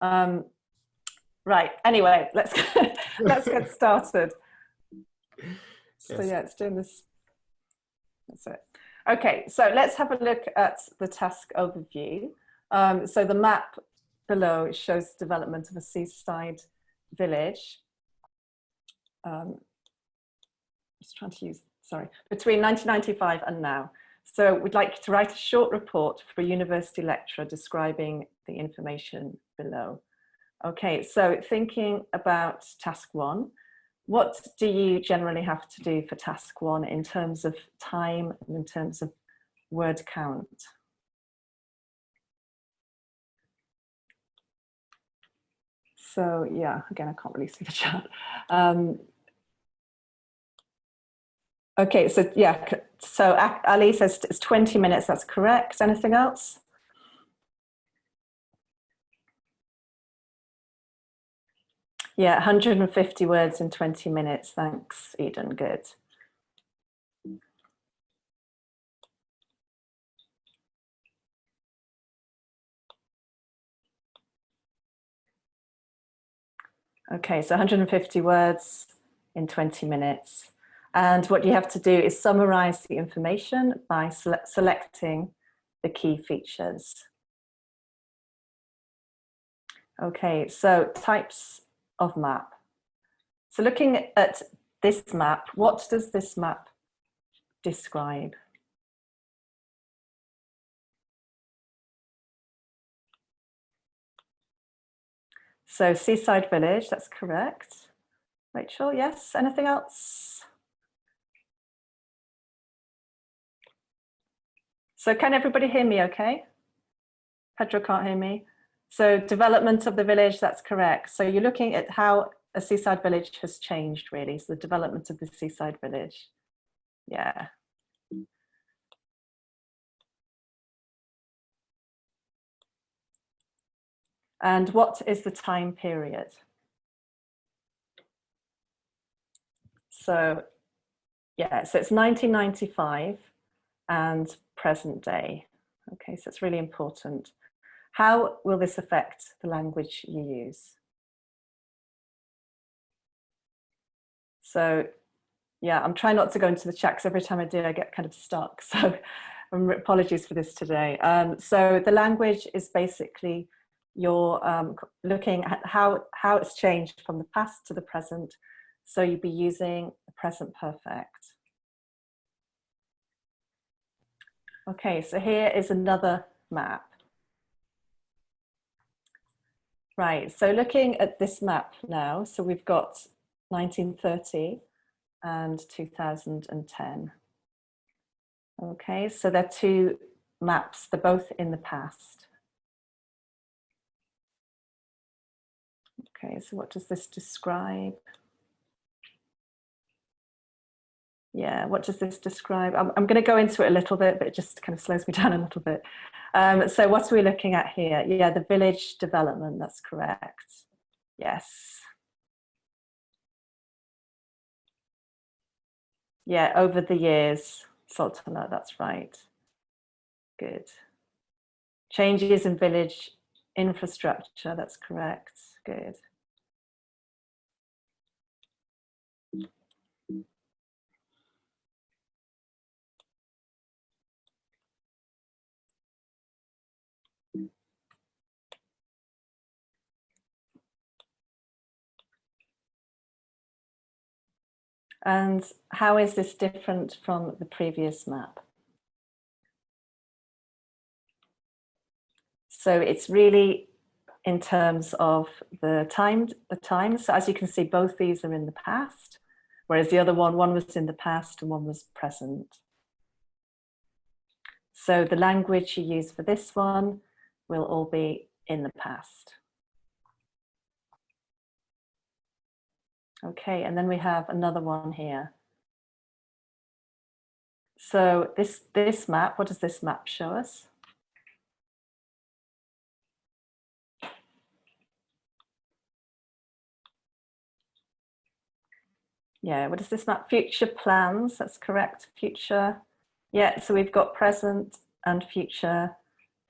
Right, anyway, let's get started. So yeah, it's doing this. That's it. Okay, so let's have a look at the task overview. So the map below shows the development of a seaside village. Just trying to use, sorry, between 1995 and now. So we'd like to write a short report for a university lecturer describing the information below. Okay, so thinking about task one, what do you generally have to do for task one in terms of time and in terms of word count? So yeah, again, I can't really see the chat. Okay, so yeah, so Ali says it's 20 minutes, that's correct. Anything else? Yeah, 150 words in 20 minutes. Thanks, Eden, good. Okay, so 150 words in 20 minutes. And what you have to do is summarize the information by selecting the key features. Okay, so types of map. So looking at this map, what does this map describe? So seaside village, that's correct. Rachel, yes, anything else? So can everybody hear me okay? Pedro can't hear me. So development of the village, that's correct. So you're looking at how a seaside village has changed really. So the development of the seaside village. Yeah. And what is the time period? So yeah, so it's 1995 and present day. Okay, so it's really important. How will this affect the language you use? So yeah, I'm trying not to go into the chat because every time I do, I get kind of stuck. So apologies for this today. So the language is basically you're looking at how it's changed from the past to the present. So you'd be using the present perfect. Okay, so here is another map. Right, so looking at this map now, so we've got 1930 and 2010. Okay, so they're two maps, they're both in the past. Okay, so what does this describe? Yeah, what does this describe? I'm going to go into it a little bit, but it just kind of slows me down a little bit. So what are we looking at here? Yeah, the village development, that's correct. Yes. Yeah, over the years, Sultana, that's right. Good. Changes in village infrastructure, that's correct. Good. And how is this different from the previous map? So it's really in terms of the time. So as you can see, both these are in the past, whereas the other one was in the past and one was present. So the language you use for this one will all be in the past. Okay, and then we have another one here. So this map, what does this map show us? Yeah, what is this map? Future plans, that's correct, future. Yeah, so we've got present and future.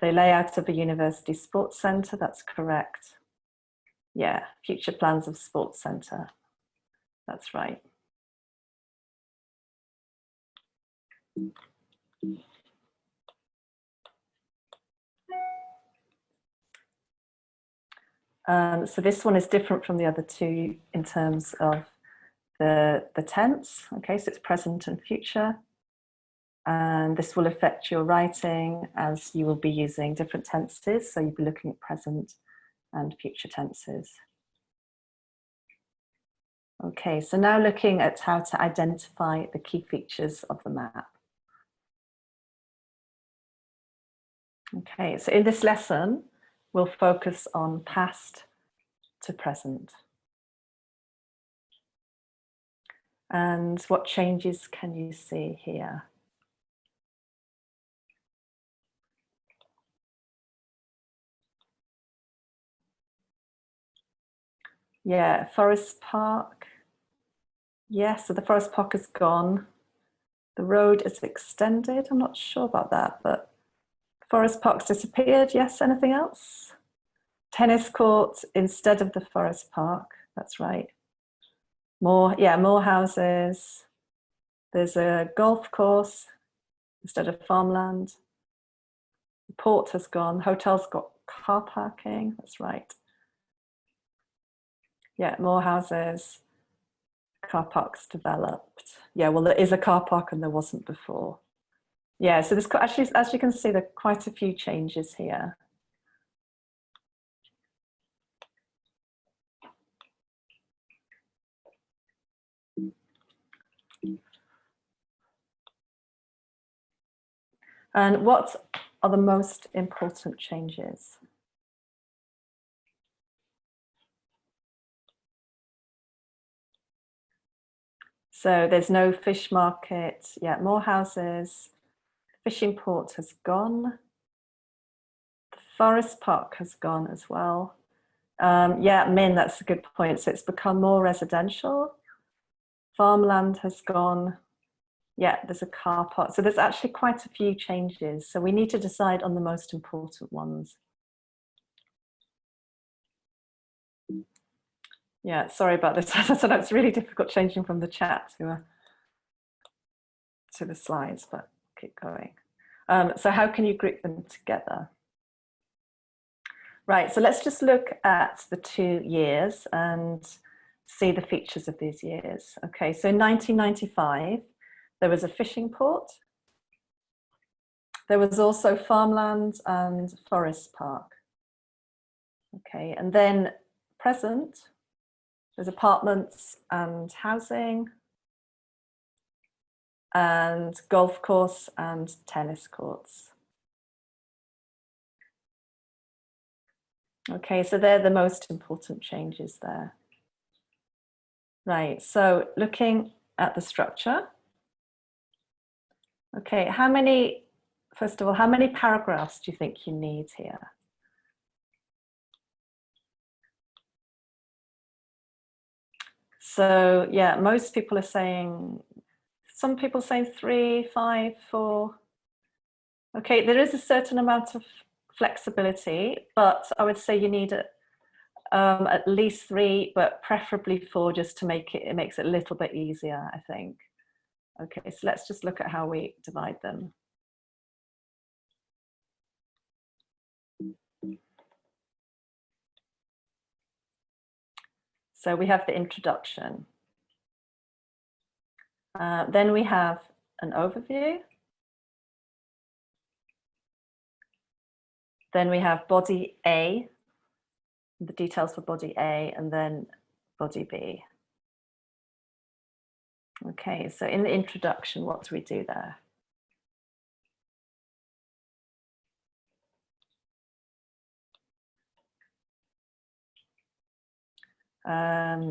The layout of a university sports centre, that's correct. Yeah, future plans of sports centre. That's right. So this one is different from the other two in terms of the tense. Okay, so it's present and future. And this will affect your writing as you will be using different tenses. So you'll be looking at present and future tenses. Okay, so now looking at how to identify the key features of the map. Okay, so in this lesson, we'll focus on past to present. And what changes can you see here? Yeah, Forest Park. Yes, so the Forest Park is gone. The road is extended. I'm not sure about that, but Forest Park's disappeared. Yes, anything else? Tennis court instead of the Forest Park. That's right. More houses. There's a golf course instead of farmland. The port has gone. Hotel's got car parking. That's right. Yeah, more houses. Car parks developed. Yeah, well, there is a car park and there wasn't before. Yeah, so there's actually, as you can see, there are quite a few changes here. And what are the most important changes? So there's no fish market. Yeah, more houses. Fishing port has gone. The forest park has gone as well. Yeah, Min, that's a good point. So it's become more residential. Farmland has gone. Yeah, there's a car park. So there's actually quite a few changes. So we need to decide on the most important ones. Yeah, sorry about this. So that's really difficult changing from the chat to the slides, but keep going. So how can you group them together? Right, so let's just look at the 2 years and see the features of these years. Okay, so in 1995, there was a fishing port. There was also farmland and forest park. Okay, and then present, there's apartments and housing, and golf course and tennis courts. Okay, so they're the most important changes there. Right, so looking at the structure. Okay, first of all, how many paragraphs do you think you need here? So yeah, most people are saying, some people saying 3, 5, 4. Okay, there is a certain amount of flexibility, but I would say you need at least 3, but preferably 4, just to make it makes it a little bit easier, I think. Okay, so let's just look at how we divide them. So we have the introduction. Then we have an overview. Then we have body A, the details for body A, and then body B. Okay, so in the introduction, what do we do there?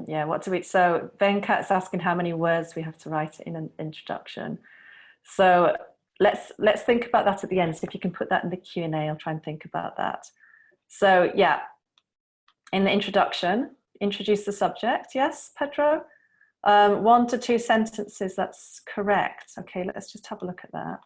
Yeah, what do we, so Venkat's asking how many words we have to write in an introduction. So let's think about that at the end. So if you can put that in the Q&A, I'll try and think about that. So yeah, in the introduction, introduce the subject. Yes, Pedro? 1 to 2 sentences, that's correct. Okay, let's just have a look at that.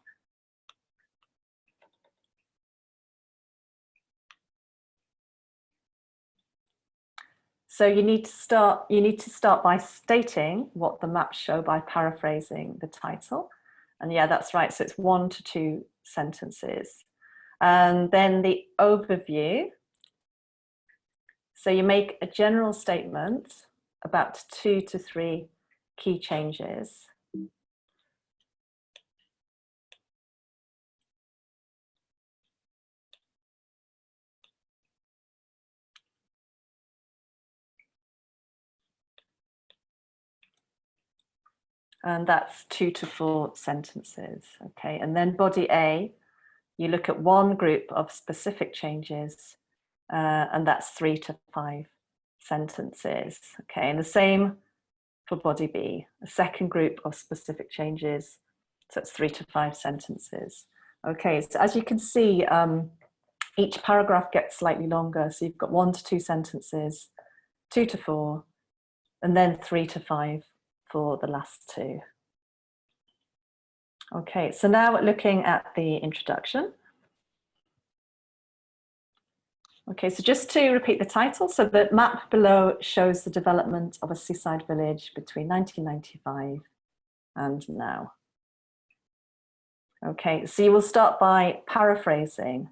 So you need to start by stating what the maps show by paraphrasing the title. And yeah, that's right. So it's 1 to 2 sentences. And then the overview. So you make a general statement about 2 to 3 key changes. And that's 2 to 4 sentences, okay? And then body A, you look at one group of specific changes, and that's 3 to 5 sentences, okay? And the same for body B, a second group of specific changes, so it's 3 to 5 sentences. Okay, so as you can see, each paragraph gets slightly longer, so you've got 1 to 2 sentences, 2 to 4, and then 3 to 5 for the last 2. Okay, so now we're looking at the introduction. Okay, so just to repeat the title, so the map below shows the development of a seaside village between 1995 and now. Okay, so you will start by paraphrasing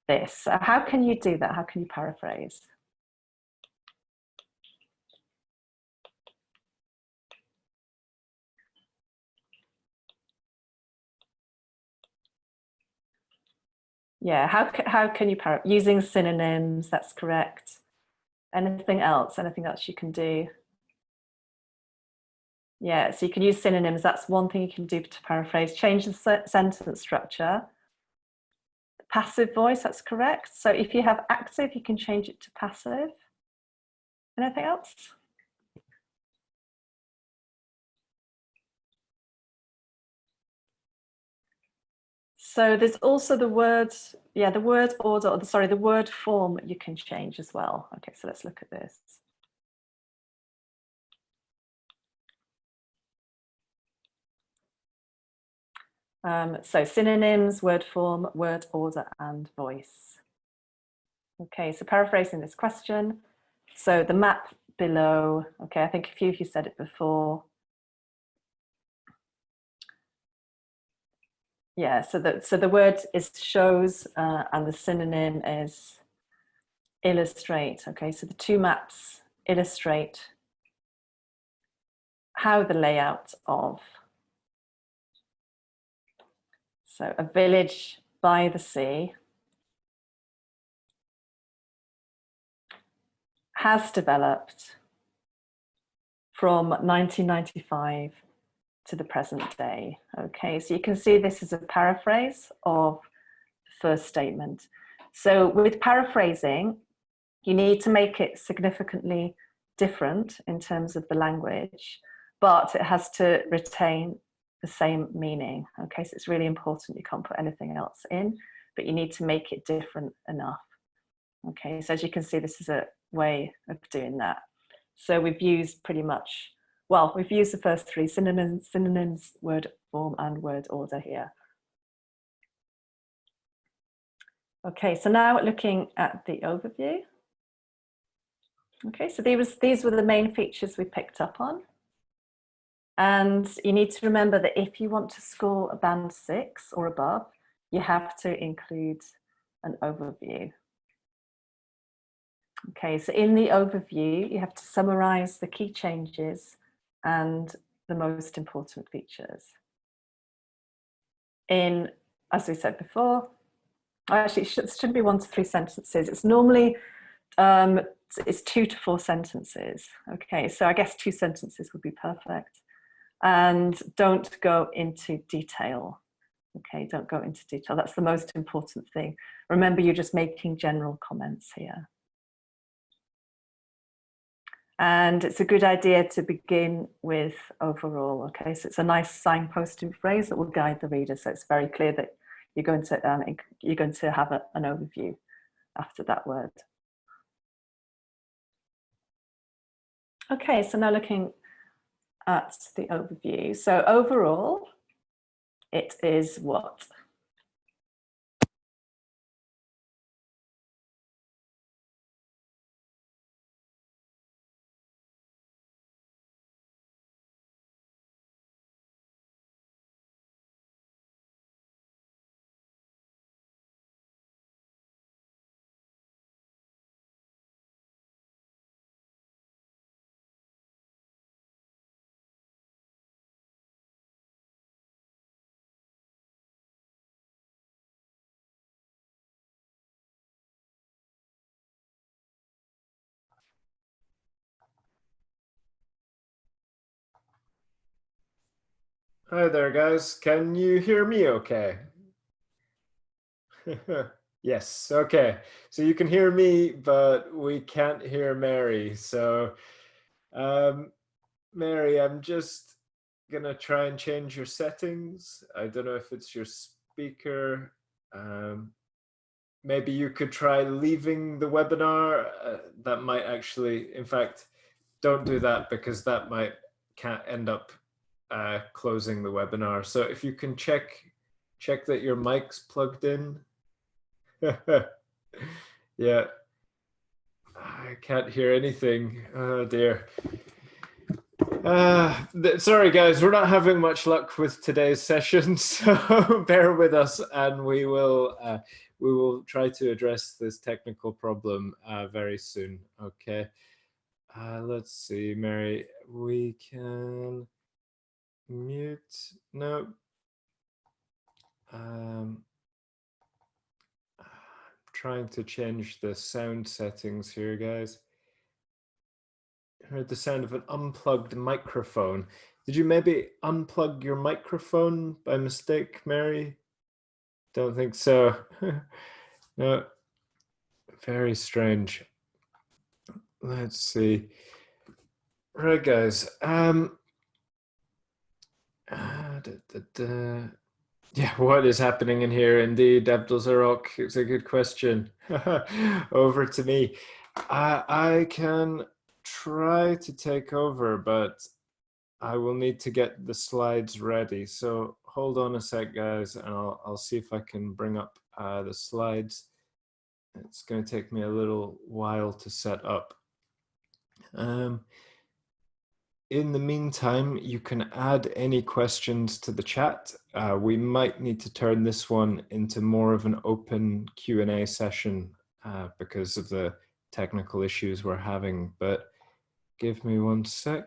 this. So how can you do that? How can you paraphrase? Yeah, how can you paraphrase? Using synonyms, that's correct. Anything else? Anything else you can do? Yeah, so you can use synonyms. That's one thing you can do to paraphrase. Change the sentence structure. Passive voice, that's correct. So if you have active, you can change it to passive. Anything else? So there's also the word, yeah, the word order, or sorry, the word form you can change as well. Okay, so let's look at this. So synonyms, word form, word order, and voice. Okay, so paraphrasing this question. So the map below, okay, I think a few of you said it before. Yeah, so the word is shows, and the synonym is illustrate. Okay, so the two maps illustrate how the layout of, so a village by the sea has developed from 1995 to the present day. Okay, so you can see this is a paraphrase of the first statement. So with paraphrasing, you need to make it significantly different in terms of the language, but it has to retain the same meaning. Okay, so it's really important. You can't put anything else in, but you need to make it different enough. Okay, so as you can see, this is a way of doing that. So we've used pretty much, well, we've used the first three synonyms, word form, and word order here. Okay, so now looking at the overview. Okay, so these were the main features we picked up on. And you need to remember that if you want to score a band 6 or above, you have to include an overview. Okay, so in the overview, you have to summarize the key changes and the most important features. As we said before, actually it shouldn't be 1 to 3 sentences. It's normally, it's 2 to 4 sentences. Okay, so I guess 2 sentences would be perfect. And don't go into detail. Okay, don't go into detail. That's the most important thing. Remember, you're just making general comments here. And it's a good idea to begin with overall. Okay, so it's a nice signposting phrase that will guide the reader. So it's very clear that you're going to have an overview after that word. Okay, so now looking at the overview. So overall, it is what? Hi there, guys. Can you hear me okay? Yes, okay. So you can hear me, but we can't hear Mary. So, Mary, I'm just gonna try and change your settings. I don't know if it's your speaker. Maybe you could try leaving the webinar. That might actually, in fact, don't do that because that might can't end up closing the webinar. So if you can check that your mic's plugged in. Yeah, I can't hear anything. Oh dear. Sorry guys, we're not having much luck with today's session, so bear with us, and we will try to address this technical problem very soon. Okay. Let's see, Mary. We can mute. No. Trying to change the sound settings here, guys. Heard the sound of an unplugged microphone. Did you maybe unplug your microphone by mistake, Mary? Don't think so. No. Very strange. Let's see. Right, guys. Yeah, what is happening in here? Indeed, Abdul Zarok. It's a good question. Over to me. I can try to take over, but I will need to get the slides ready. So hold on a sec, guys, and I'll see if I can bring up the slides. It's going to take me a little while to set up. In the meantime, you can add any questions to the chat. We might need to turn this one into more of an open Q&A session because of the technical issues we're having, but give me one sec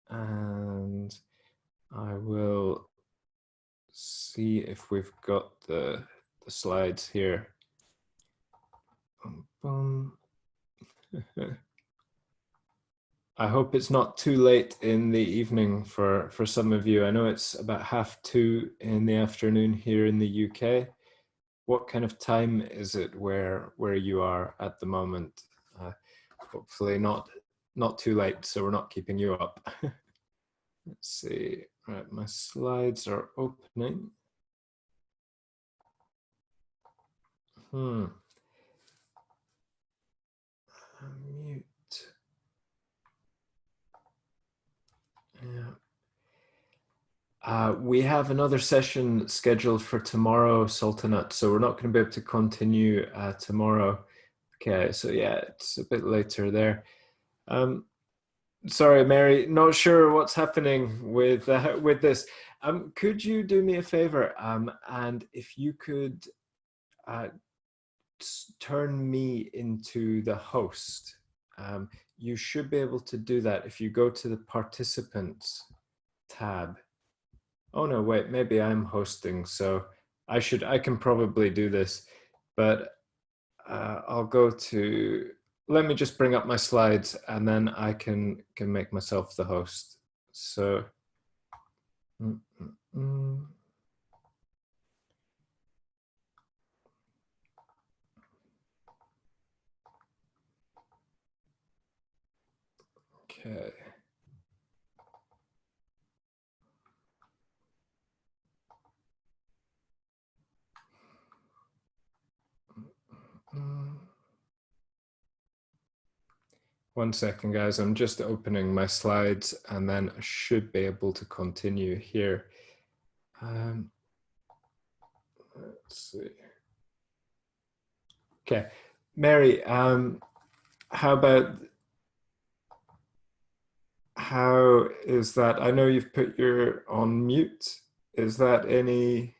and I will see if we've got the slides here. I hope it's not too late in the evening for some of you. I know it's about 2:30 in the afternoon here in the UK. What kind of time is it where you are at the moment? Hopefully not too late, so we're not keeping you up. Let's see. Right, my slides are opening. Mute. Yeah. We have another session scheduled for tomorrow, Sultanate, so we're not going to be able to continue tomorrow. Okay, so yeah, it's a bit later there. Sorry, Mary, not sure what's happening with this. Could you do me a favor? And if you could turn me into the host. You should be able to do that if you go to the participants tab. Oh no, wait, maybe I'm hosting, so I can probably do this, but I'll go to, let me just bring up my slides and then I can make myself the host. So, okay. One second, guys. I'm just opening my slides and then I should be able to continue here. Let's see. Okay, Mary, how is that? I know you've put your on mute. Is that any?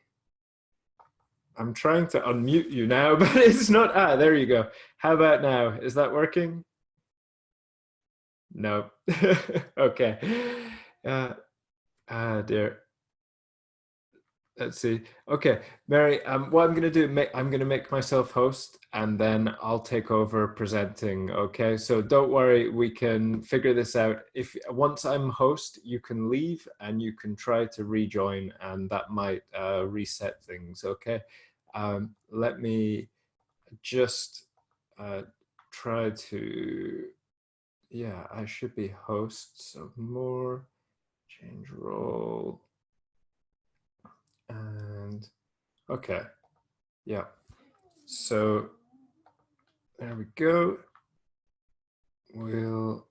I'm trying to unmute you now, but it's not. Ah, there you go. How about now? Is that working? No. Okay. Dear. let's see. Okay, Mary, what I'm going to do, I'm going to make myself host and then I'll take over presenting. Okay, so don't worry, we can figure this out. If once I'm host, you can leave and you can try to rejoin, and that might reset things. Okay, let me just try to, yeah, I should be host, so more, change role. And okay, yeah. So there we go. We'll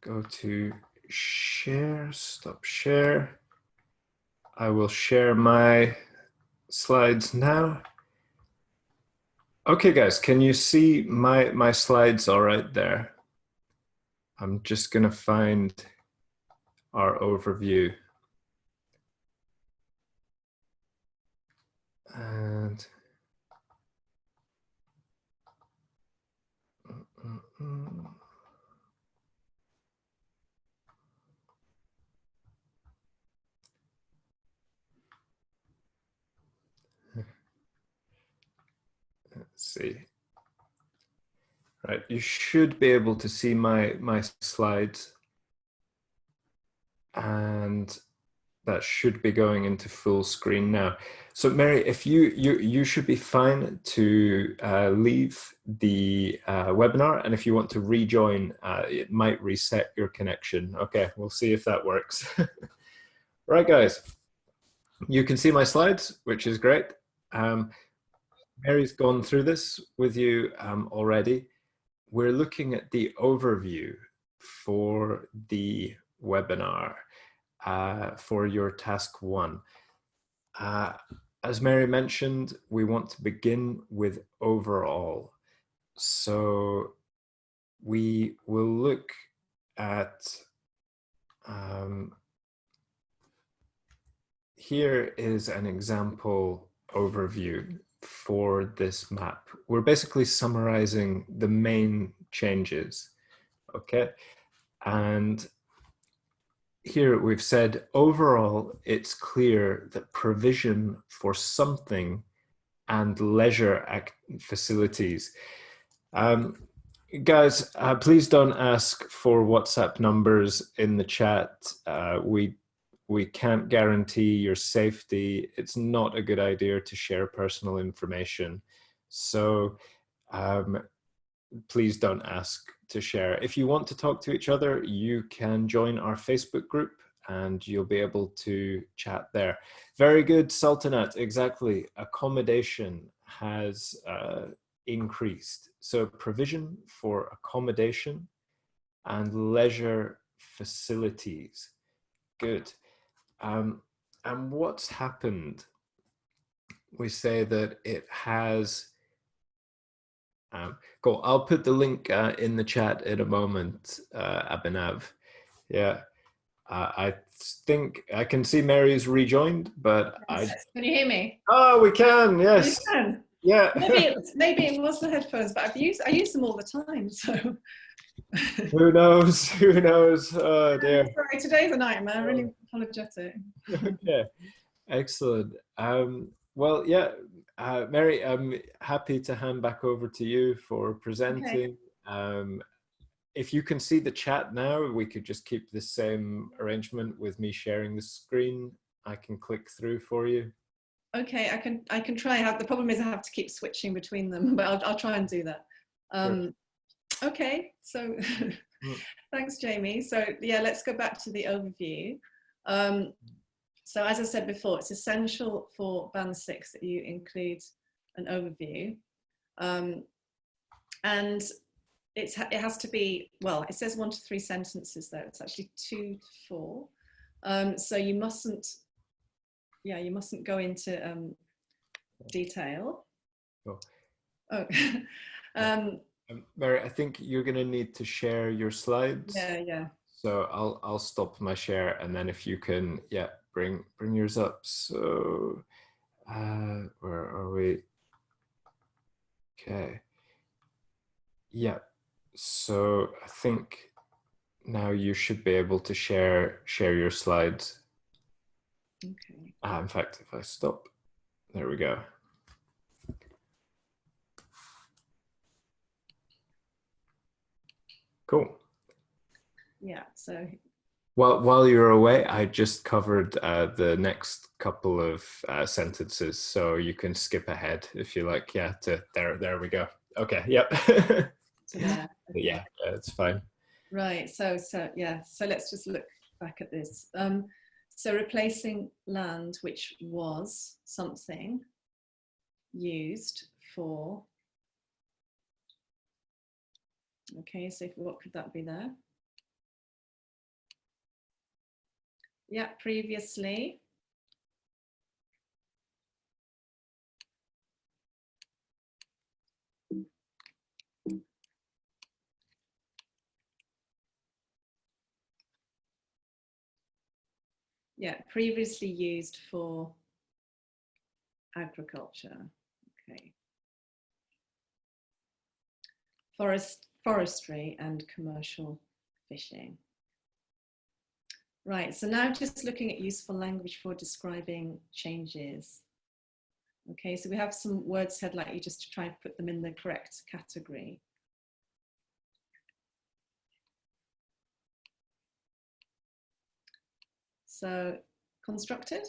go to share, stop share. I will share my slides now. Okay, guys, can you see my slides all right there? I'm just gonna find our overview. And let's see. Right, you should be able to see my slides, and that should be going into full screen now. So Mary, if you should be fine to leave the webinar, and if you want to rejoin, it might reset your connection. Okay, we'll see if that works. Right, guys, you can see my slides, which is great. Mary's gone through this with you already. We're looking at the overview for the webinar for your task 1. As Mary mentioned, we want to begin with overall. So we will look at, here is an example overview for this map. We're basically summarizing the main changes, okay? And here we've said overall, it's clear that provision for something and leisure facilities. Guys, please don't ask for WhatsApp numbers in the chat. We can't guarantee your safety. It's not a good idea to share personal information. So please don't ask to share. If you want to talk to each other, you can join our Facebook group and you'll be able to chat there. Very good, Sultanat, exactly. Accommodation has increased. So provision for accommodation and leisure facilities. Good. And what's happened? We say that it has, cool. I'll put the link in the chat in a moment, Abhinav. Yeah. I think I can see Mary's rejoined, but yes. Can you hear me? Oh, we can, yes. You can. Yeah. Maybe it was the headphones, but I use them all the time, so. Who knows? Who knows? Oh dear. Sorry, today's a nightmare. I'm really apologetic. Okay, excellent. Well, yeah, Mary, I'm happy to hand back over to you for presenting. Okay. If you can see the chat now, we could just keep the same arrangement with me sharing the screen. I can click through for you. Okay, I can try. The problem is I have to keep switching between them, but I'll try and do that. Sure. Okay, so thanks, Jamie. So yeah, let's go back to the overview. So as I said before, it's essential for Band 6 that you include an overview. And it has to be, well, it says 1 to 3 sentences though. It's actually 2 to 4. So you mustn't go into detail. Cool. Oh. Mary, I think you're going to need to share your slides. Yeah. So I'll stop my share, and then if you can, yeah, bring yours up. So where are we? Okay. Yeah. So I think now you should be able to share your slides. Okay. In fact, if I stop, there we go. Cool. Yeah, so While you're away, I just covered the next couple of sentences, so you can skip ahead if you like. Yeah, to there. There we go. Okay. Yep. to there. Okay. Yeah, it's fine. Right. So yeah. So let's just look back at this. So replacing land, which was something used for. Okay. So what could that be there? Yeah. Previously. Yeah, previously used for agriculture. Okay. Forestry and commercial fishing. Right, so now just looking at useful language for describing changes. Okay, so we have some words here, I'd like you just to try and put them in the correct category. So, constructed.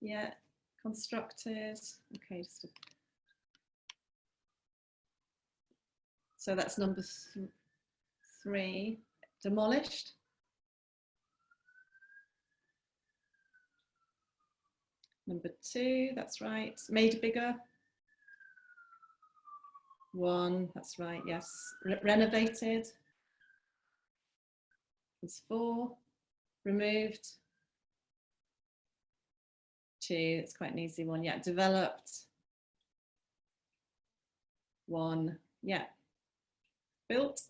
Yeah, constructed. Okay, so that's number 3. Demolished. Number 2, that's right. Made bigger. 1, that's right, yes. Renovated is 4. Removed. 2, it's quite an easy one. Yeah, developed. 1, yeah. Built.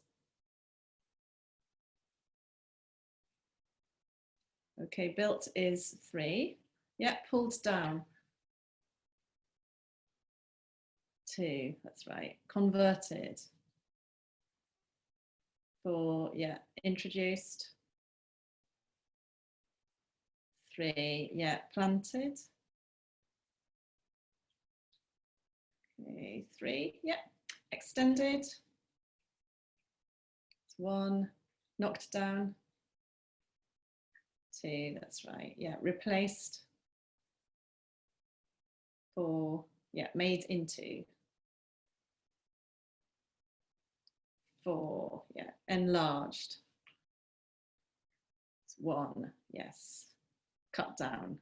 Okay, built is 3. Yeah, pulled down. 2, that's right. Converted. 4, yeah. Introduced. 3, yeah. Planted. Okay, 3, yeah. Extended. 1. Knocked down. 2, that's right. Yeah. Replaced. 4, yeah. Made into. 4, yeah. Enlarged. 1, yes. Cut down.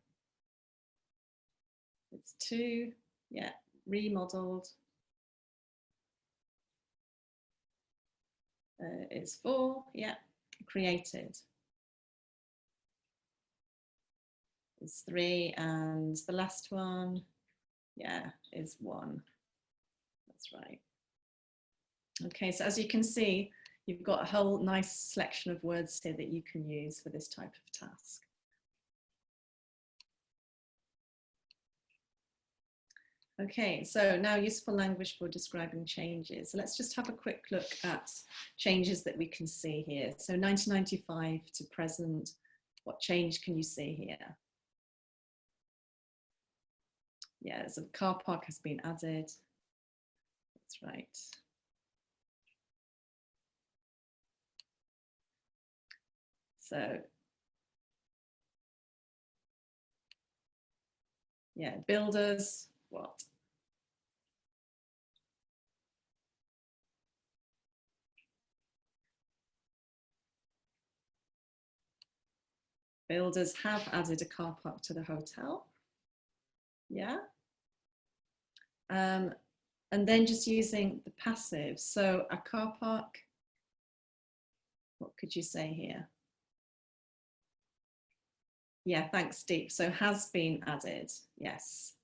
It's 2, yeah. Remodeled. It's 4, yeah. Created. It's 3, and the last one, yeah, is 1. That's right. Okay, so as you can see, you've got a whole nice selection of words here that you can use for this type of task. Okay, so now useful language for describing changes. So let's just have a quick look at changes that we can see here. So 1995 to present, what change can you see here? Yeah, so the car park has been added. That's right. So, yeah, builders, what? Builders have added a car park to the hotel. Yeah. And then just using the passive. So a car park, what could you say here? Yeah, thanks, Deep. So has been added, yes.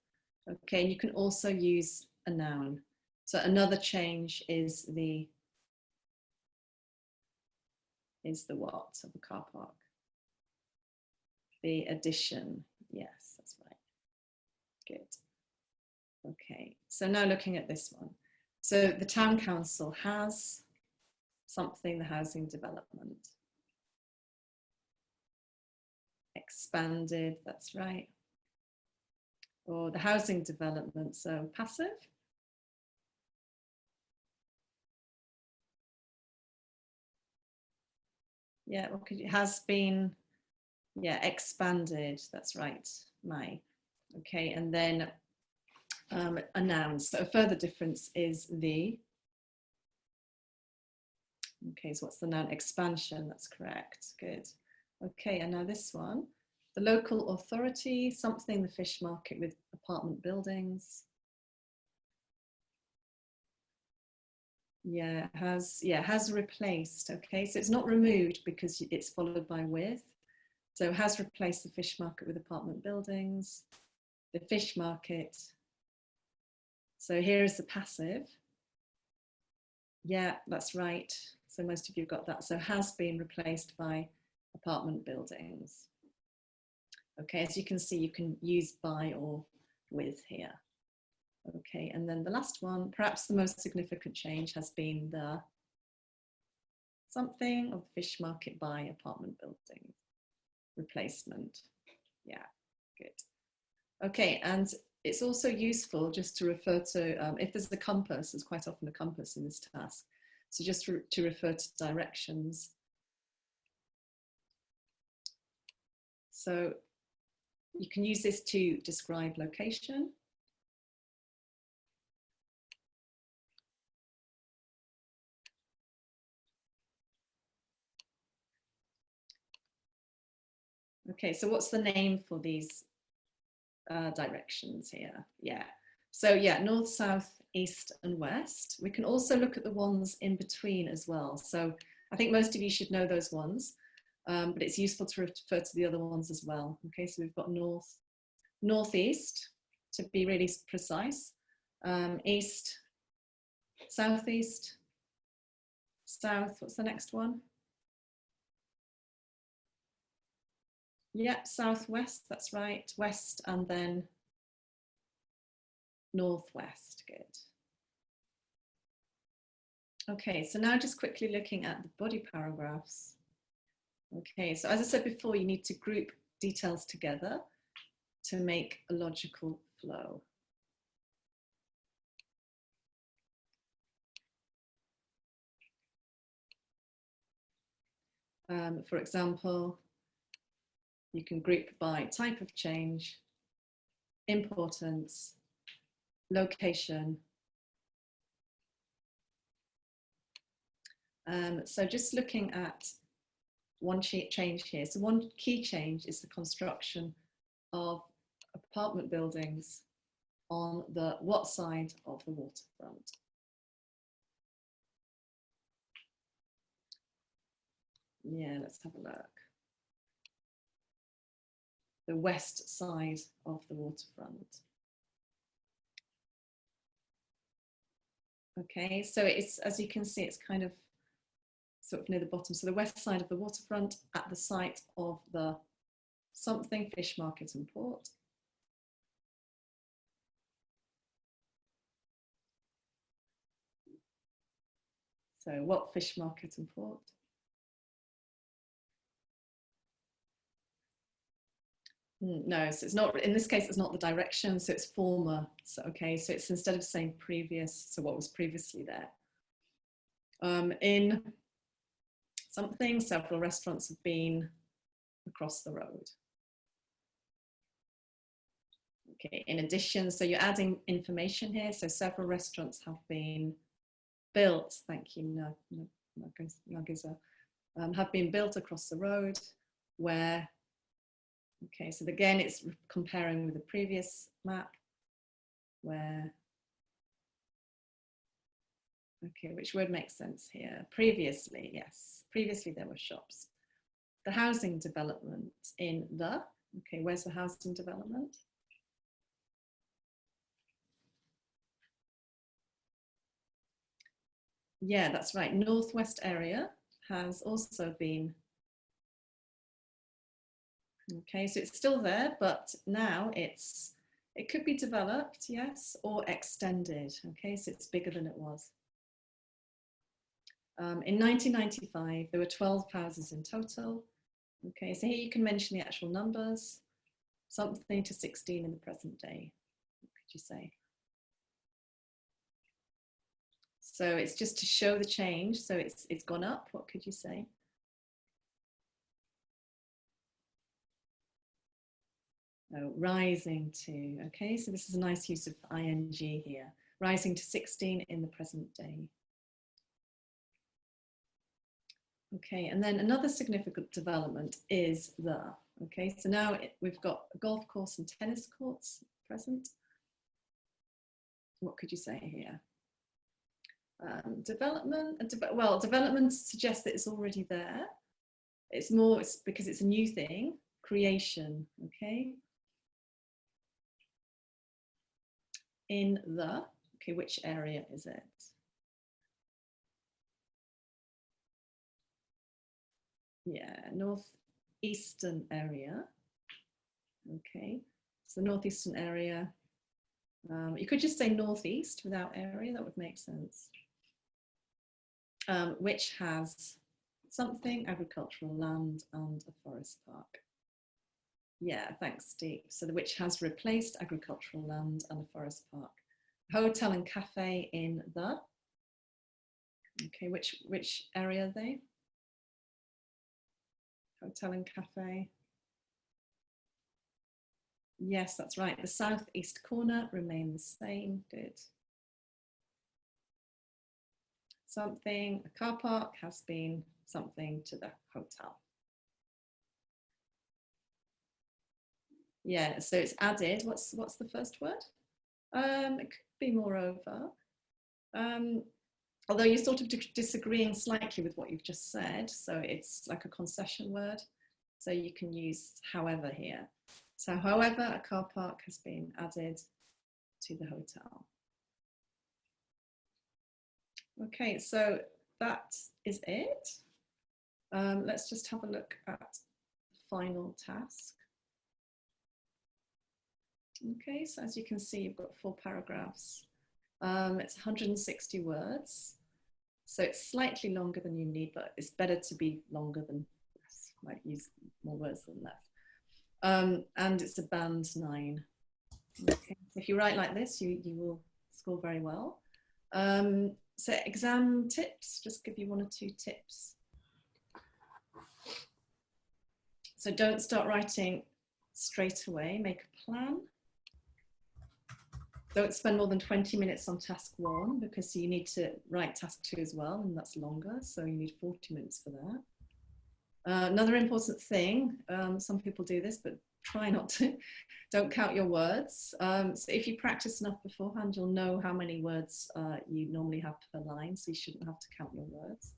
Okay, you can also use a noun. So another change is the what of a car park? The addition, yes, that's right. Good. Okay, so now looking at this one. So the town council has something, the housing development. Expanded, that's right. Or the housing development, so passive. Yeah, it has been, yeah, expanded, that's right, my. Okay, and then a noun. So a further difference is the. Okay, so what's the noun? Expansion, that's correct, good. Okay, and now this one. The local authority, something, the fish market with apartment buildings. Yeah, has replaced, okay, so it's not removed because it's followed by with. So has replaced the fish market with apartment buildings. The fish market. So here is the passive. Yeah, that's right. So most of you got that. So has been replaced by apartment buildings. Okay, as you can see, you can use by or with here. Okay, and then the last one, perhaps the most significant change has been the something of fish market by apartment building replacement. Yeah, good. Okay, and it's also useful just to refer to, if there's a compass, there's quite often a compass in this task. So just to refer to directions. So you can use this to describe location. Okay, so what's the name for these directions here? Yeah, so yeah, north, south, east and west. We can also look at the ones in between as well. So I think most of you should know those ones, but it's useful to refer to the other ones as well. Okay, so we've got north, northeast, to be really precise, east, southeast, south, what's the next one? Yeah, southwest, that's right, west, and then northwest, good. Okay, so now just quickly looking at the body paragraphs. Okay, so as I said before, you need to group details together to make a logical flow. For example, you can group by type of change, importance, location. So just looking at one change here. So one key change is the construction of apartment buildings on the what side of the waterfront? Yeah, let's have a look. The west side of the waterfront. Okay, so it's, as you can see, it's kind of sort of near the bottom. So the west side of the waterfront at the site of the something fish market and port. So what fish market and port? No, so it's not, in this case, it's not the direction, so it's former. So, okay, so it's instead of saying previous, so what was previously there. In something, several restaurants have been across the road. Okay, in addition, so you're adding information here. So several restaurants have been built, thank you, Nagiza, have been built across the road where, okay, so again, it's comparing with the previous map where, okay, which word makes sense here? Previously, yes, previously there were shops. The housing development in the, okay, where's the housing development? Yeah, that's right. Northwest area has also been, okay, so it's still there, but now it could be developed, yes, or extended. Okay, so it's bigger than it was. In 1995, there were 12 houses in total. Okay, so here you can mention the actual numbers, something to 16 in the present day. What could you say? So it's just to show the change. So it's gone up. What could you say? Oh, rising to. Okay, so this is a nice use of ing here. Rising to 16 in the present day. Okay, and then another significant development is the. Okay, so now we've got a golf course and tennis courts present. What could you say here? Development suggests that it's already there. It's because it's a new thing. Creation, okay? In the, okay, which area is it? Yeah, northeastern area. Okay, so the northeastern area. You could just say northeast without area, that would make sense. Which has something, agricultural land and a forest park. Yeah, thanks, Steve. So the which has replaced agricultural land and a forest park. Hotel and cafe in the. Okay, which area are they? Hotel and cafe. Yes, that's right. The southeast corner remain the same. Good. Something, a car park has been something to the hotel. Yeah, so it's added. What's the first word? It could be moreover. Although you're sort of disagreeing slightly with what you've just said, so it's like a concession word. So you can use however here. So however, a car park has been added to the hotel. Okay, so that is it. Let's just have a look at the final task. Okay, so as you can see, you've got 4 paragraphs. It's 160 words. So it's slightly longer than you need, but it's better to be longer than less. Might use more words than less. And it's a band 9. Okay. If you write like this, you will score very well. So exam tips, just give you 1 or 2 tips. So don't start writing straight away, make a plan. Don't spend more than 20 minutes on task 1 because you need to write task 2 as well, and that's longer, so you need 40 minutes for that. Another important thing, some people do this, but try not to, don't count your words. So if you practice enough beforehand, you'll know how many words you normally have per line, so you shouldn't have to count your words.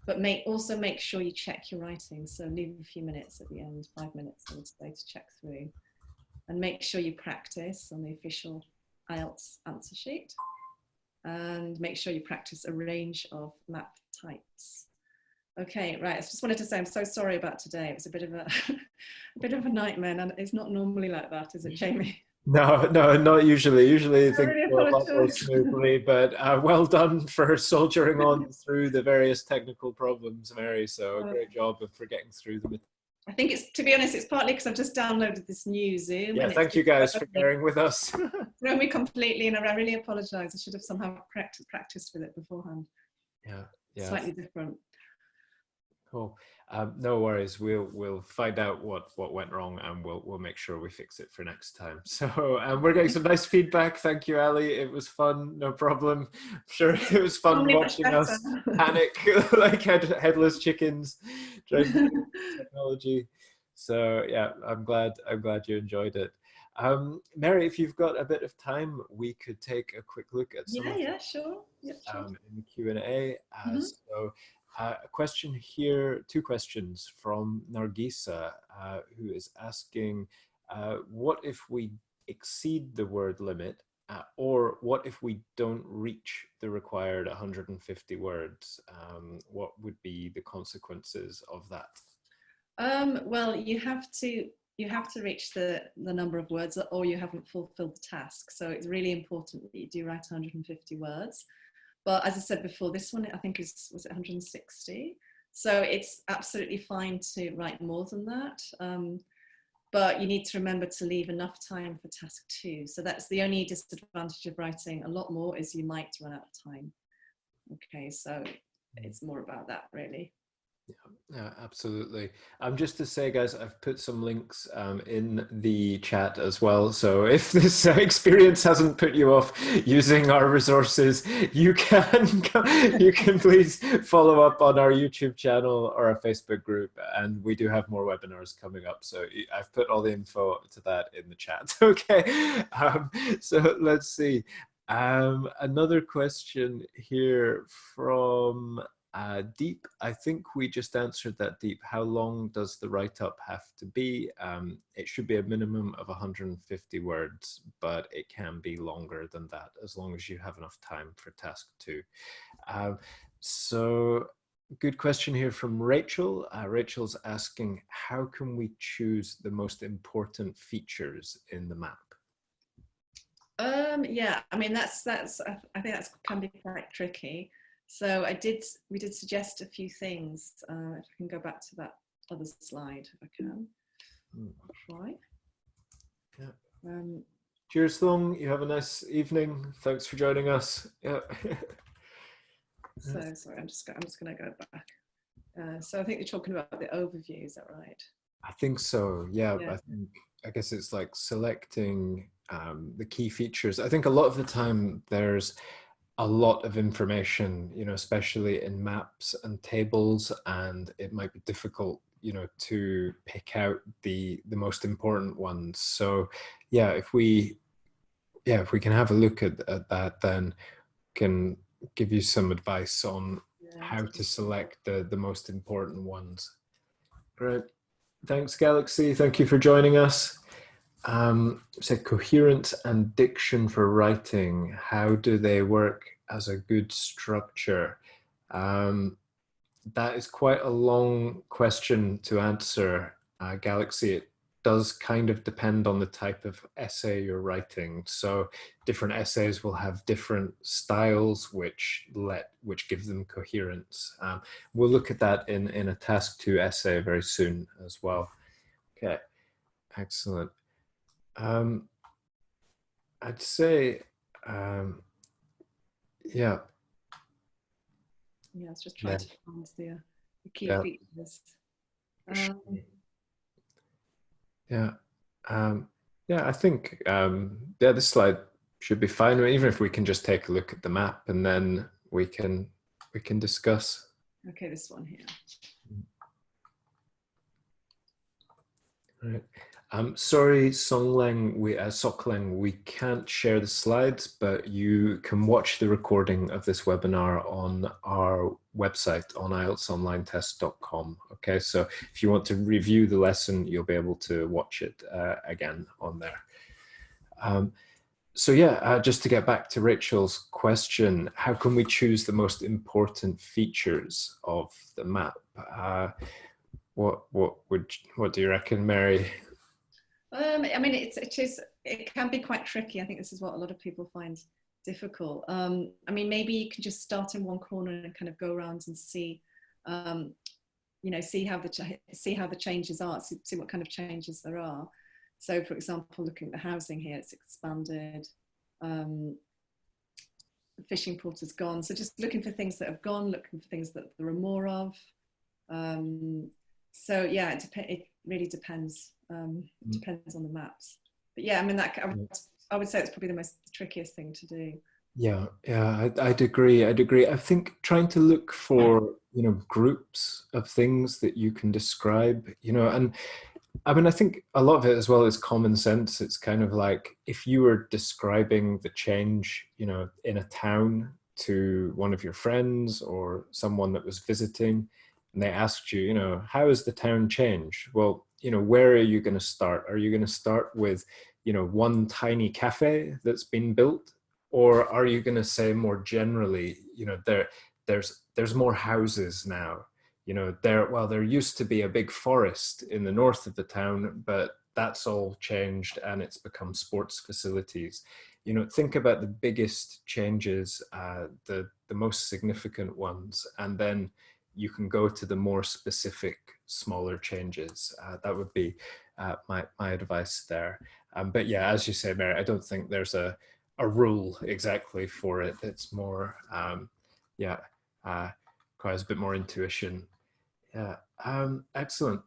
But also make sure you check your writing, so leave a few minutes at the end, 5 minutes I would say, to check through. And make sure you practice on the official IELTS answer sheet. And make sure you practice a range of map types. Okay, right. I just wanted to say I'm so sorry about today. It was a bit of a nightmare, and it's not normally like that, is it, Jamie? No, not usually. Usually things really go a lot more smoothly, but well done for soldiering on through the various technical problems, Mary. So great job for getting through them. I think it's, to be honest, it's partly because I've just downloaded this new Zoom. Yeah, thank you guys for bearing with us. Thrown me completely, and I really apologise. I should have somehow practiced with it beforehand. Yeah. Slightly different. Cool. No worries. We'll find out what went wrong, and we'll make sure we fix it for next time. So we're getting some nice feedback. Thank you, Ali. It was fun. No problem. I'm sure it was fun watching us panic like headless chickens trying to use technology. So yeah, I'm glad you enjoyed it. Mary, if you've got a bit of time, we could take a quick look at some sure. Yeah, sure. in the Q&A. So a question here, 2 questions from Nargisa, who is asking, what if we exceed the word limit, or what if we don't reach the required 150 words? What would be the consequences of that? Well, you have to reach the number of words, or you haven't fulfilled the task. So it's really important that you do write 150 words. But as I said before, this one I think was it 160? So it's absolutely fine to write more than that. But you need to remember to leave enough time for task 2. So that's the only disadvantage of writing a lot more, is you might run out of time. Okay, so it's more about that really. Yeah, absolutely. Just to say, guys, I've put some links in the chat as well. So if this experience hasn't put you off using our resources, you can please follow up on our YouTube channel or our Facebook group, and we do have more webinars coming up. So I've put all the info to that in the chat. Okay, so let's see. Another question here from Deep. I think we just answered that, Deep. How long does the write-up have to be? It should be a minimum of 150 words, but it can be longer than that as long as you have enough time for task 2. So good question here from Rachel. Rachel's asking, how can we choose the most important features in the map? Yeah, I mean, I think that can be quite tricky. So we did suggest a few things. If I can go back to that other slide, if I can. Try. Yeah. Cheers, Thong. You have a nice evening. Thanks for joining us. Yeah. So sorry, I'm just going to go back. So I think you're talking about the overview. Is that right? I think so. Yeah. I guess it's like selecting the key features. I think a lot of the time there's a lot of information, you know, especially in maps and tables, and it might be difficult, you know, to pick out the most important ones. So yeah, if we can have a look at that, then can give you some advice on how to select the most important ones. Great. Thanks, Galaxy. Thank you for joining us. Said coherence and diction for writing. How do they work as a good structure? That is quite a long question to answer, Galaxy. It does kind of depend on the type of essay you're writing. So different essays will have different styles, which give them coherence. We'll look at that in a task 2 essay very soon as well. Okay, excellent. I'd say, yeah. Yeah, I was just trying to find the key features. Yeah, I think, this slide should be fine, even if we can just take a look at the map and then we can discuss. Okay, this one here. Right. Sorry, Sokleng, we can't share the slides, but you can watch the recording of this webinar on our website on IELTSonlinetest.com. Okay, so if you want to review the lesson, you'll be able to watch it again on there. So yeah, just to get back to Rachel's question, how can we choose the most important features of the map? What do you reckon, Mary? I mean, it can be quite tricky. I think this is what a lot of people find difficult. I mean, maybe you can just start in one corner and kind of go around and see, you know, see how the changes are, see what kind of changes there are. So, for example, looking at the housing here, it's expanded. The fishing port has gone. So, just looking for things that have gone, looking for things that there are more of. So yeah, it really depends. Depends on the maps. But yeah, I mean, I would say it's probably the trickiest thing to do. Yeah, I'd agree. I think trying to look for, you know, groups of things that you can describe, you know, and I mean, I think a lot of it as well is common sense. It's kind of like if you were describing the change, you know, in a town to one of your friends or someone that was visiting, and they asked you, you know, how has the town changed? Well, you know, where are you going to start? Are you going to start with, you know, one tiny cafe that's been built? Or are you going to say more generally, you know, there's more houses now? You know, there used to be a big forest in the north of the town, but that's all changed and it's become sports facilities. you know, think about the biggest changes, the most significant ones, and then you can go to the more specific, smaller changes. That would be my advice there. But yeah, as you say, Mary, I don't think there's a rule exactly for it. It's more, yeah, requires a bit more intuition. Yeah, excellent.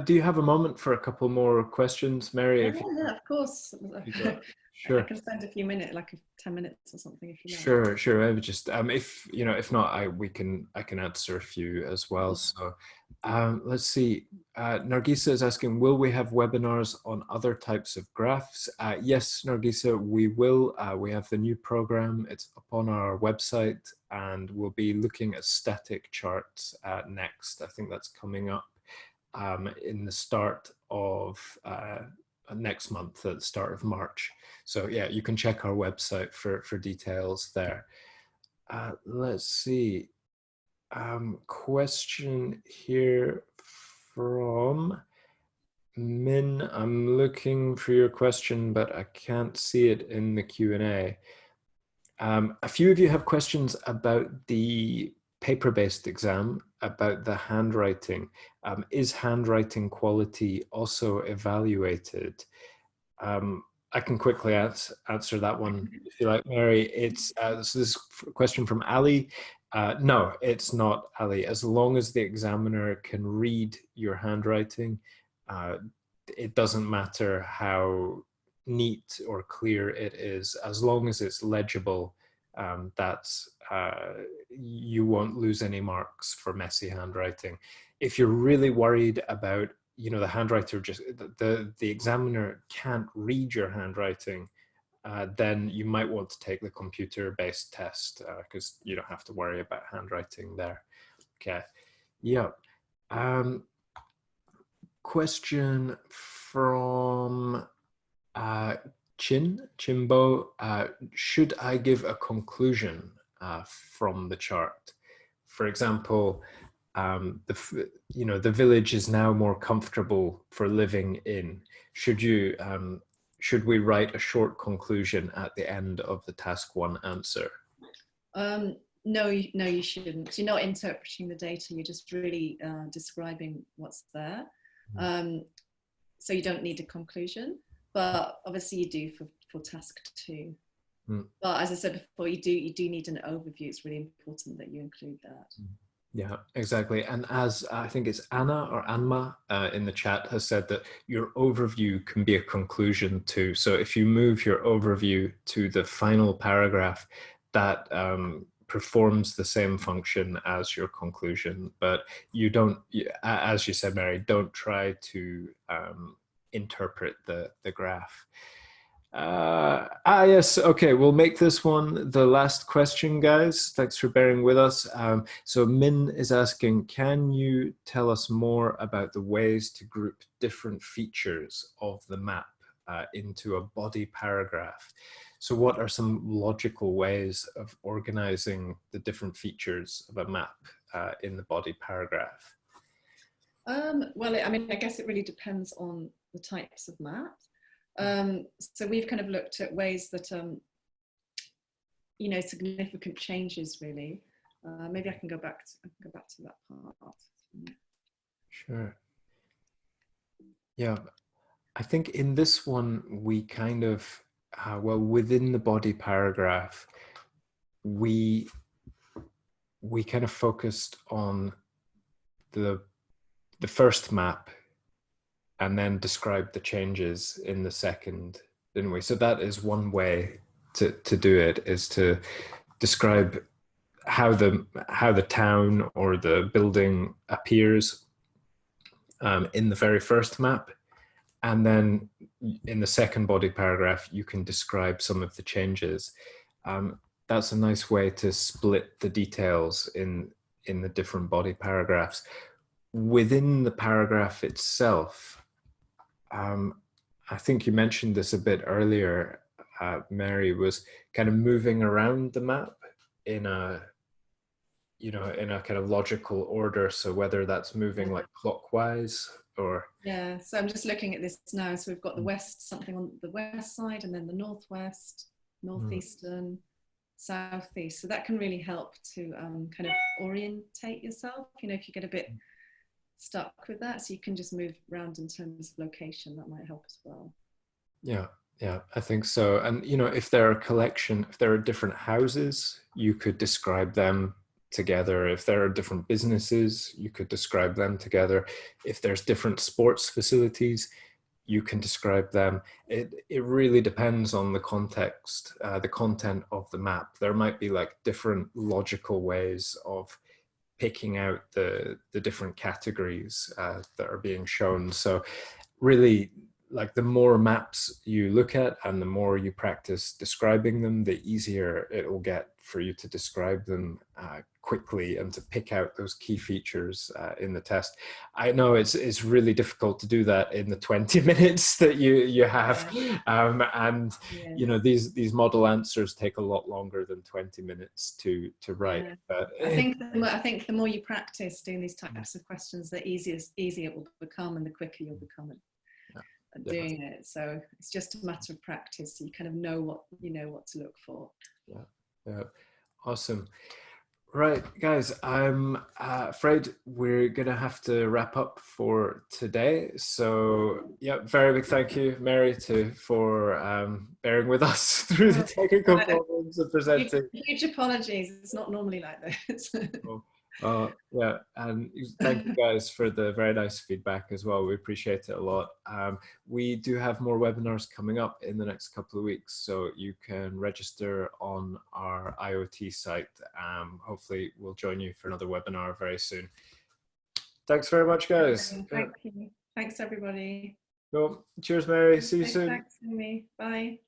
Do you have a moment for a couple more questions, Mary? Yeah, yeah, of course. Sure. I can spend a few minutes, like 10 minutes or something, if you like. Sure, sure. I would just, if you know, if not, I can answer a few as well. So, let's see. Nargisa is asking, will we have webinars on other types of graphs? Yes, Nargisa, we will. We have the new program. It's up on our website, and we'll be looking at static charts next. I think that's coming up in the start of next month, at the start of March. So yeah, you can check our website for details there. Let's see. Question here from Min. I'm looking for your question, but I can't see it in the Q&A. A few of you have questions about the paper-based exam, about the handwriting. Is handwriting quality also evaluated? I can quickly answer that one if you like, Mary. It's so this question from Ali. No, it's not, Ali. As long as the examiner can read your handwriting, it doesn't matter how neat or clear it is. As long as it's legible, that's you won't lose any marks for messy handwriting. If you're really worried about, you know, the handwriter just the examiner can't read your handwriting, then you might want to take the computer-based test, because you don't have to worry about handwriting there. Okay. Yeah. Question from Chimbo. Should I give a conclusion from the chart? For example, the village is now more comfortable for living in. Should we write a short conclusion at the end of the task 1 answer? No, you shouldn't. You're not interpreting the data. You're just really describing what's there. So you don't need a conclusion, but obviously you do for task 2. But as I said before, you do need an overview. It's really important that you include that. Yeah, exactly. And as I think it's Anna or Anma in the chat has said, that your overview can be a conclusion too. So if you move your overview to the final paragraph, that performs the same function as your conclusion. But you don't, as you said, Mary, don't try to interpret the graph. Yes, okay, we'll make this one the last question, guys. Thanks for bearing with us. So Min is asking, can you tell us more about the ways to group different features of the map into a body paragraph? So what are some logical ways of organizing the different features of a map in the body paragraph? Well, I mean, I guess it really depends on the types of maps. So we've kind of looked at ways that, you know, significant changes really. Maybe I can go back to that part. Sure. Yeah, I think in this one we kind of, well, within the body paragraph, we kind of focused on the first map, and then describe the changes in the second, didn't we? So that is one way to do it, is to describe how the town or the building appears in the very first map, and then in the second body paragraph you can describe some of the changes. That's a nice way to split the details in the different body paragraphs. Within the paragraph itself, I think you mentioned this a bit earlier, Mary, was kind of moving around the map in a kind of logical order. So whether that's moving like clockwise or? Yeah, so I'm just looking at this now. So we've got the west, something on the west side, and then the northwest, northeastern, southeast. So that can really help to kind of orientate yourself. You know, if you get a bit stuck with that, so you can just move around in terms of location. That might help as well. Yeah, yeah, I think so. And you know, if there are different houses, you could describe them together. If there are different businesses, you could describe them together. If there's different sports facilities, you can describe them. It really depends on the context, the content of the map. There might be like different logical ways of picking out the different categories that are being shown. So really, like the more maps you look at and the more you practice describing them, the easier it will get for you to describe them quickly and to pick out those key features in the test. I know it's really difficult to do that in the 20 minutes that you have, and you know, these model answers take a lot longer than 20 minutes to write. Yeah. But I think the more you practice doing these types of questions, the easier it will become, and the quicker you'll become at doing it. So it's just a matter of practice. So you kind of know what to look for. Yeah, awesome. Right, guys, I'm afraid we're gonna have to wrap up for today. So yeah, very big thank you, Mary, for bearing with us through the technical problems of presenting. Huge apologies. It's not normally like this. Yeah, and thank you guys for the very nice feedback as well. We appreciate it a lot. We do have more webinars coming up in the next couple of weeks, so you can register on our IoT site. Hopefully we'll join you for another webinar very soon. Thanks very much, guys. Thank you. Thanks, everybody. Cool. Cheers, Mary. See you soon. Thanks, Amy. Bye.